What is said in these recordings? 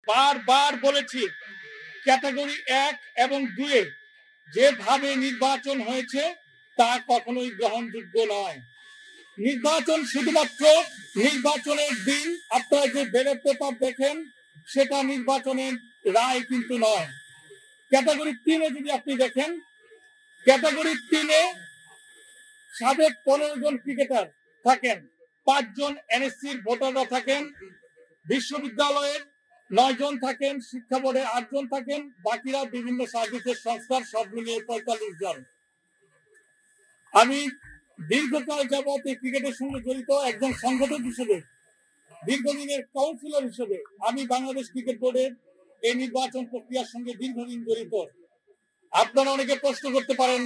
বারবার বলেছি ক্যাটাগরি 1 এবং 2 যেভাবে নির্বাচন হয়েছে তা কখনোই গ্রহণযোগ্য নয়। নির্বাচন শুধুমাত্র নির্বাচনের দিন আপনারা যে ব্যালট পেপার দেখেন সেটা নির্বাচনের রায় কিন্তু নয়। ক্যাটাগরি 3 যদি আপনি দেখেন, ক্যাটাগরি 3 সাবেক 15 জন ক্রিকেটার থাকেন, 5 জন এনএসসির ভোটাররা থাকেন, বিশ্ববিদ্যালয়ের 9 জন থাকেন, শিক্ষা বোর্ডের 8 জন থাকেন, বাকিরা বিভিন্ন সার্ভিসের সংস্থার, সব মিলিয়ে 45 জন। আমি দীর্ঘকাল যাবত এই ক্রিকেটের সঙ্গে জড়িত একজন সংগঠক হিসেবে, দীর্ঘদিনের কাউন্সিলর হিসেবে আমি বাংলাদেশ ক্রিকেট বোর্ডের এই নির্বাচন প্রক্রিয়ার সঙ্গে দীর্ঘদিন জড়িত। আপনারা অনেকে প্রশ্ন করতে পারেন,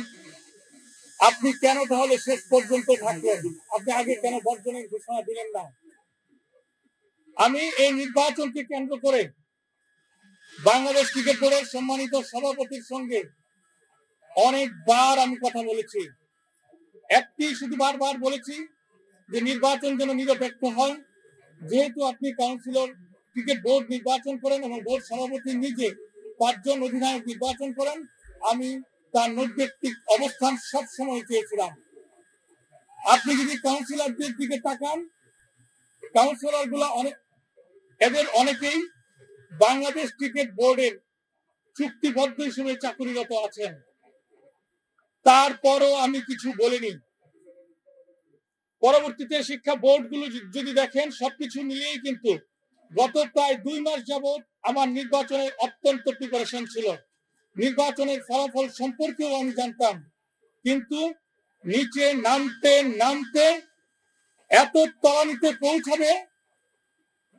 আপনি কেন তাহলে শেষ পর্যন্ত থাকলেন, আপনি আগে কেন বর্জনের ঘোষণা দিলেন না? আমি এই নির্বাচনকে কেন্দ্র করে বাংলাদেশ ক্রিকেট বোর্ডের সম্মানিত সভাপতির সঙ্গে অনেকবার আমি কথা বলেছি। একটি শুধু বারবার বলেছি যে নির্বাচন যেন নিরপেক্ষ হয়। যেহেতু আপনি কাউন্সিলর ক্রিকেট বোর্ড নির্বাচন করেন এবং বোর্ড সভাপতি নিজে 5 জন অধিনায়ক নির্বাচন করেন, আমি তার নৈতিক অবস্থান সবসময় চেয়েছিলাম। আপনি যদি কাউন্সিলরদের দিকে তাকান, কাউন্সিলর গুলা এদের অনেকেই বাংলাদেশ ক্রিকেট বোর্ডের চুক্তিবদ্ধ হিসেবে চাকুরিরত আছেন। তারপরও আমি কিছু বলিনি। পরবর্তীতে শিক্ষা বোর্ড গুলো যদি দেখেন, সবকিছু মিলিয়েই কিন্তু গত প্রায় 2 মাস যাবৎ আমার নির্বাচনের অত্যন্ত প্রিপারেশন ছিল। নির্বাচনের ফলাফল সম্পর্কেও আমি জানতাম, কিন্তু নিচে নামতে নামতে এত তলানিতে পৌঁছাবে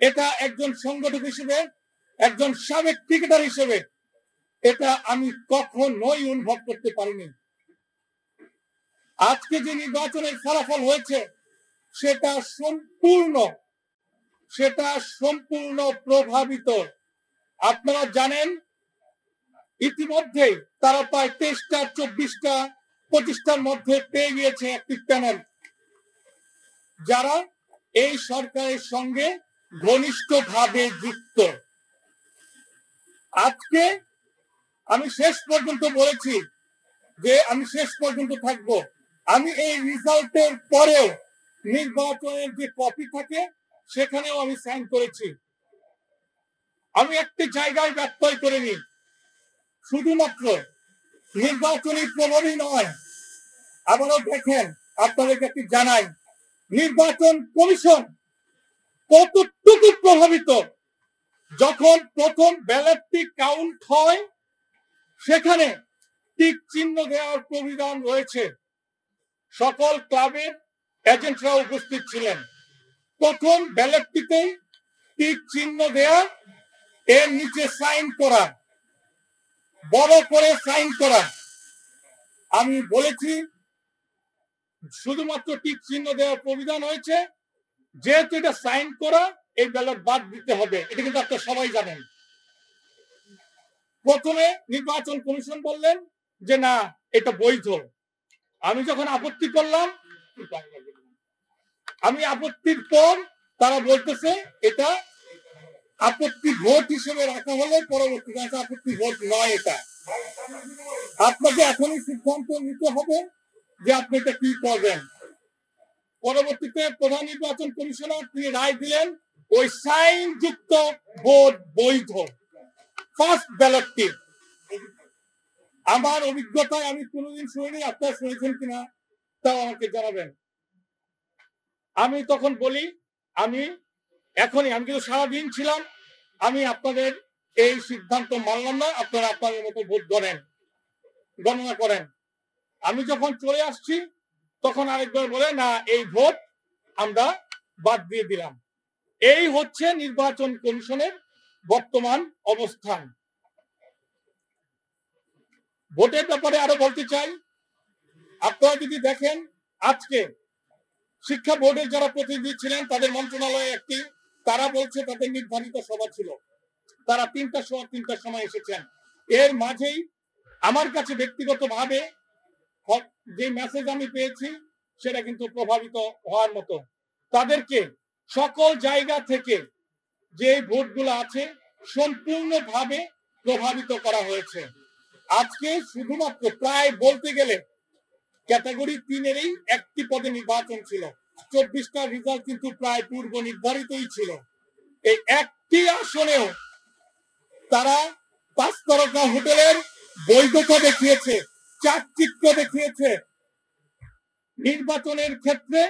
এটা একজন সংগঠক হিসেবে, একজন সাবেক ক্রিকেটার হিসেবে এটা আমি কখনোই অনুভব করতে পারিনি। আজকে যে নির্বাচনের ফলাফল হয়েছে সেটা সম্পূর্ণ প্রভাবিত। আপনারা জানেন ইতিমধ্যেই তারা প্রায় 23টা 24টা 25টার মধ্যে পেয়ে গিয়েছে একটি প্যানেল, যারা এই সরকারের সঙ্গে ঘনিষ্ঠভাবে যুক্ত। আজকে আমি শেষ পর্যন্ত বলেছি যে আমি শেষ পর্যন্ত থাকব। আমি এই রেজাল্টের পরেও নির্বাচনের যে কপি থাকে সেখানেও আমি সাইন করেছি। আমি একটি জায়গায় ব্যত্যয় করিনি। শুধুমাত্র নির্বাচনী প্রভাবই নয়, আবারও দেখেন, আপনাদেরকে একটি জানাই, নির্বাচন কমিশন কতটুকু প্রভাবিত। যখন প্রথম ব্যালটটি কাউন্ট হয় সেখানে টিক চিহ্ন দেওয়ার প্রবিধান রয়েছে। সকল ক্লাবের এজেন্টরা উপস্থিত ছিলেন। প্রথম ব্যালটটিতেই টিক চিহ্ন দেয়া, এর নিচে সাইন করা, বড় করে সাইন করা। আমি বলেছি শুধুমাত্র টিক চিহ্ন দেওয়ার প্রবিধান হয়েছে, যেহেতু এটা সাইন করা, এই ব্যালট বাদ দিতে হবে। এটা কিন্তু আপনারা সবাই জানেন। প্রথমে নির্বাচন কমিশন বললেন যে না, এটা বৈধ। আমি যখন আপত্তি করলাম, আমি আপত্তির পর তারা বলতেছে এটা আপত্তি ভোট হিসেবে রাখা হলে পরবর্তীতে আপত্তি ভোট নয়। এটা আপনাকে এখনই সিদ্ধান্ত নিতে হবে যে আপনি এটা কি করবেন। পরবর্তীতে প্রধান নির্বাচন কমিশনার তিনি রায় দিলেন ওই সাইন যুক্ত ভোট বৈধ। ফার্স্ট ব্যালটটি আমার অভিজ্ঞতায় আমি কোনোদিন শুনিনি, আপনারা শুনেছেন কিনা তাও আমাকে জানাবেন। আমি তখন বলি আমি কিন্তু সারাদিন ছিলাম, আমি আপনাদের এই সিদ্ধান্ত মানলাম না, আপনারা আপনাদের মতো ভোট গণনা করেন। আমি যখন চলে আসছি তখন আরেকবার বলে না, এই ভোট আমরা বাদ দিয়ে দিলাম। এই হচ্ছে নির্বাচন কমিশনের বর্তমান অবস্থান। ভোটের ব্যাপারে আরো বলতে চাই, আপনারা যদি দেখেন আজকে শিক্ষা বোর্ডের যারা প্রতিনিধি ছিলেন তাদের মন্ত্রণালয়ে তারা বলছে তাদের নির্ধারিত সভা ছিল, তারা 3টার সময় এসেছেন। এর মাঝেই আমার কাছে ব্যক্তিগতভাবে যে মেসেজ আমি পেয়েছি সেটা কিন্তু প্রভাবিত হওয়ার মতো। তাদেরকে সকল জায়গা থেকে যে ভোটগুলো আছে সম্পূর্ণভাবে প্রভাবিত করা হয়েছে। আজকে শুধুমাত্র প্রায় বলতে গেলে ক্যাটাগরি 3-এরই একটি পদে নির্বাচন ছিল, 24টা রেজাল্ট কিন্তু প্রায় পূর্ব নির্ধারিতই ছিল। এই একটি আসনেও তারা 5 তারকা হোটেলের বৈধতা দেখিয়েছে, চাকচিক্য দেখিয়েছে। নির্বাচনের ক্ষেত্রে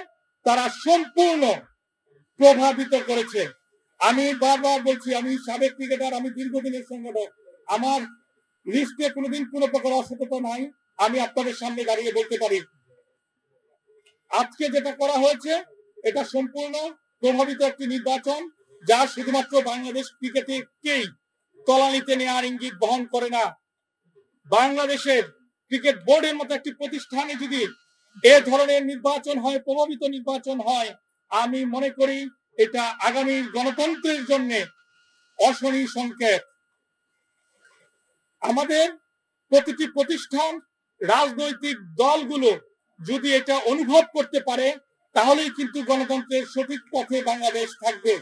তারা সম্পূর্ণ প্রভাবিত করেছে। আমি বারবার বলছি, আমি সাবেক ক্রিকেটার, আমি দীর্ঘদিনের সংগঠক, আমার লিস্টে কোনোদিন কোনো প্রকার অসততা নাই। আমি আপনাদের সামনে দাঁড়িয়ে বলতে পারি আজকে যেটা করা হয়েছে এটা সম্পূর্ণ প্রভাবিত একটি নির্বাচন, যা শুধুমাত্র বাংলাদেশ ক্রিকেটকেই তলানিতে নেওয়ার ইঙ্গিত বহন করে না। বাংলাদেশের ক্রিকেট বোর্ডের মতো একটি প্রতিষ্ঠানে যদি এ ধরনের নির্বাচন হয়, প্রভাবিত নির্বাচন হয়, আমি মনে করি এটা আগামী গণতন্ত্রের জন্য অশনি সংকেত। আমাদের প্রতিটি প্রতিষ্ঠান, রাজনৈতিক দলগুলো যদি এটা অনুভব করতে পারে, তাহলেই কিন্তু গণতন্ত্রের সঠিক পথে বাংলাদেশ থাকবে।